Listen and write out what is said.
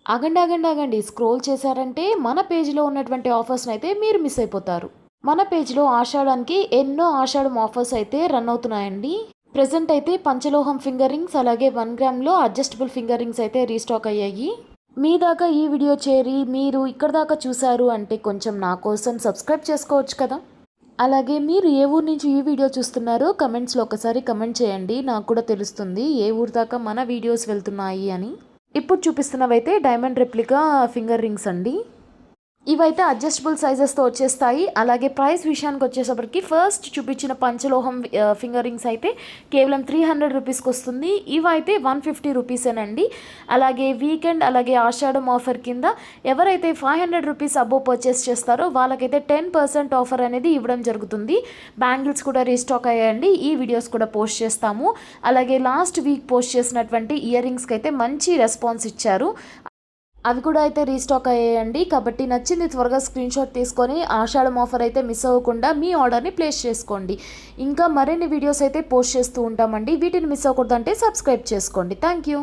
ఆగండి, ఆగండి, ఆగండి. స్క్రోల్ చేశారంటే మన పేజ్‌లో ఉన్నటువంటి ఆఫర్స్‌నైతే మీరు మిస్ అయిపోతారు. మన పేజ్‌లో ఆషాఢానికి ఎన్నో ఆషాఢం ఆఫర్స్ అయితే రన్ అవుతున్నాయండి. ప్రెజెంట్ అయితే పంచలోహం ఫింగర్ రింగ్స్ అలాగే 1 గ్రామ్‌లో అడ్జస్టబుల్ ఫింగర్ రింగ్స్ అయితే రీస్టాక్ అయ్యాయి. మీ దాకా ఈ వీడియో చేరి మీరు ఇక్కడి దాకా చూసారు అంటే కొంచెం నా కోసం సబ్స్క్రైబ్ చేసుకోవచ్చు కదా! అలాగే మీరు ఏ ఊరు నుంచి ఈ వీడియో చూస్తున్నారో కమెంట్స్‌లో ఒకసారి కమెంట్ చేయండి. నాకు కూడా తెలుస్తుంది ఏ ఊరు దాకా మన వీడియోస్ వెళ్తున్నాయి అని. ఇప్పుడు చూపిస్తున్నవైతే డైమండ్ రెప్లికా ఫింగర్ రింగ్స్ అండి. ఇవైతే అడ్జస్టబుల్ సైజెస్‌తో వచ్చేస్తాయి. అలాగే ప్రైస్ విషయానికి వచ్చేసప్పటికి ఫస్ట్ చూపించిన పంచలోహం ఫింగర్ రింగ్స్ అయితే కేవలం 300 రూపీస్‌కి వస్తుంది. ఇవైతే 150 రూపీసేనండి. అలాగే వీకెండ్ అలాగే ఆషాఢం ఆఫర్ కింద ఎవరైతే 500 రూపీస్ అబోవ్ పర్చేస్ చేస్తారో వాళ్ళకైతే 10% ఆఫర్ అనేది ఇవ్వడం జరుగుతుంది. బ్యాంగిల్స్ కూడా రీస్టాక్ అయ్యాయండి. ఈ వీడియోస్ కూడా పోస్ట్ చేస్తాము. అలాగే లాస్ట్ వీక్ పోస్ట్ చేసినటువంటి ఇయర్ రింగ్స్‌కి అయితే మంచి రెస్పాన్స్ ఇచ్చారు. అవి కూడా అయితే రీస్టాక్ అయ్యాయండి. కాబట్టి నచ్చింది త్వరగా స్క్రీన్‌షాట్ తీసుకొని ఆషాఢం ఆఫర్ అయితే మిస్ అవ్వకుండా మీ ఆర్డర్‌ని ప్లేస్ చేసుకోండి. ఇంకా మరిన్ని వీడియోస్ అయితే పోస్ట్ చేస్తూ ఉంటామండి. వీటిని మిస్ అవ్వకూడదంటే సబ్స్క్రైబ్ చేసుకోండి. Thank you.